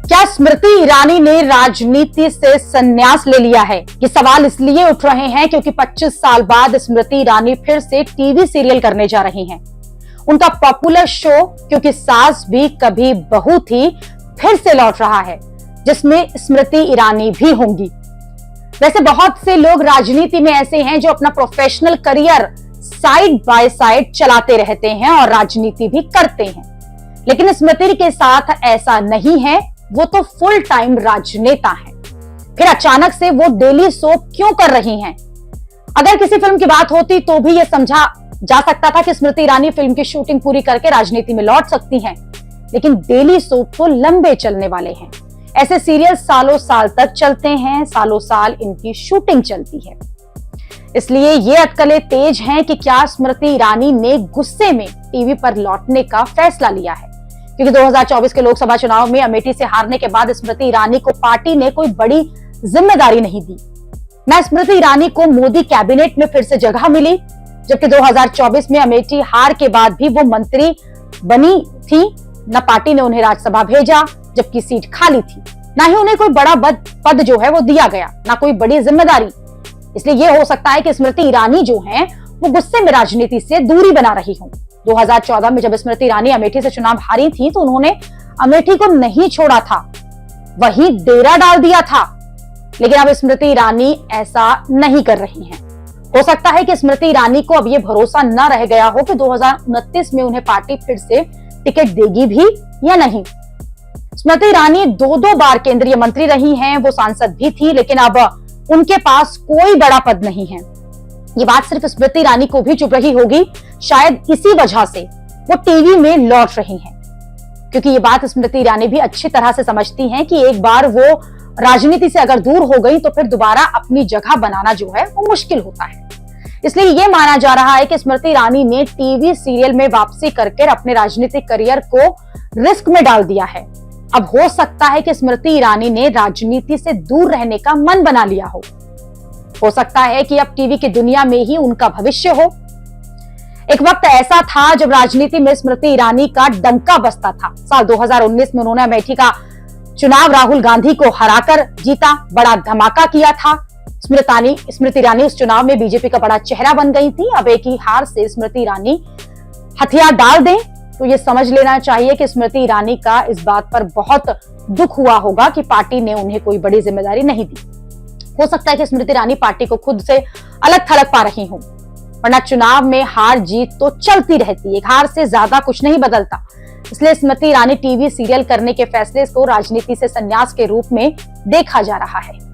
क्या स्मृति ईरानी ने राजनीति से संन्यास ले लिया है? ये सवाल इसलिए उठ रहे हैं क्योंकि 25 साल बाद स्मृति ईरानी फिर से टीवी सीरियल करने जा रही हैं। उनका पॉपुलर शो क्योंकि सास भी कभी बहू थी फिर से लौट रहा है, जिसमें स्मृति ईरानी भी होंगी। वैसे बहुत से लोग राजनीति में ऐसे हैं जो अपना professional career side by side चलाते रहते हैं और राजनीति भी करते हैं, लेकिन स्मृति के साथ ऐसा नहीं है। वो तो फुल टाइम राजनेता हैं। फिर अचानक से वो डेली सोप क्यों कर रही हैं? अगर किसी फिल्म की बात होती तो भी ये समझा जा सकता था कि स्मृति ईरानी फिल्म की शूटिंग पूरी करके राजनीति में लौट सकती हैं, लेकिन डेली सोप तो लंबे चलने वाले हैं। ऐसे सीरियल सालों साल तक चलते हैं, सालों साल इनकी शूटिंग चलती है। इसलिए ये अटकलें तेज हैं कि क्या स्मृति ईरानी ने गुस्से में टीवी पर लौटने का फैसला लिया है, क्योंकि 2024 के लोकसभा चुनाव में अमेठी से हारने के बाद स्मृति ईरानी को पार्टी ने कोई बड़ी जिम्मेदारी नहीं दी। न स्मृति ईरानी को मोदी कैबिनेट में फिर से जगह मिली, जबकि 2024 में अमेठी हार के बाद भी वो मंत्री बनी थी। न पार्टी ने उन्हें राज्यसभा भेजा जबकि सीट खाली थी, न ही उन्हें कोई बड़ा पद जो है वो दिया गया, न कोई बड़ी जिम्मेदारी। इसलिए ये हो सकता है कि स्मृति ईरानी जो है वो गुस्से में राजनीति से दूरी बना रही हो। 2014 में जब स्मृति ईरानी अमेठी से चुनाव हारी थी तो उन्होंने अमेठी को नहीं छोड़ा था, वहीं डेरा डाल दिया था। लेकिन अब स्मृति ईरानी ऐसा नहीं कर रही हैं। हो सकता है कि स्मृति ईरानी को अब ये भरोसा न रह गया हो कि 2029 में उन्हें पार्टी फिर से टिकट देगी भी या नहीं। स्मृति ईरानी 2 बार केंद्रीय मंत्री रही हैं, वो सांसद भी थी, लेकिन अब उनके पास कोई बड़ा पद नहीं है। ये बात सिर्फ स्मृति ईरानी को भी चुभ रही होगी, शायद इसी वजह से वो टीवी में लौट रही हैं, क्योंकि ये बात स्मृति ईरानी भी अच्छी तरह से समझती हैं कि एक बार वो राजनीति से अगर दूर हो गई तो फिर दोबारा अपनी जगह बनाना जो है वो मुश्किल होता है। इसलिए ये माना जा रहा है कि स्मृति ईरानी ने टीवी सीरियल में वापसी करके अपने राजनीतिक करियर को रिस्क में डाल दिया है। अब हो सकता है कि स्मृति ईरानी ने राजनीति से दूर रहने का मन बना लिया हो सकता है कि अब टीवी की दुनिया में ही उनका भविष्य हो। एक वक्त ऐसा था जब राजनीति में स्मृति ईरानी का डंका बजता था। साल 2019 में उन्होंने अमेठी का चुनाव राहुल गांधी को हराकर जीता, बड़ा धमाका किया था। स्मृति ईरानी उस चुनाव में बीजेपी का बड़ा चेहरा बन गई थी। अब एक ही हार से स्मृति ईरानी हथियार डाल दें तो ये समझ लेना चाहिए कि स्मृति ईरानी का इस बात पर बहुत दुख हुआ होगा कि पार्टी ने उन्हें कोई बड़ी जिम्मेदारी नहीं दी। हो सकता है कि स्मृति ईरानी पार्टी को खुद से अलग थलग पा रही हूं, वरना चुनाव में हार जीत तो चलती रहती है, एक हार से ज्यादा कुछ नहीं बदलता। इसलिए स्मृति ईरानी टीवी सीरियल करने के फैसले को राजनीति से संन्यास के रूप में देखा जा रहा है।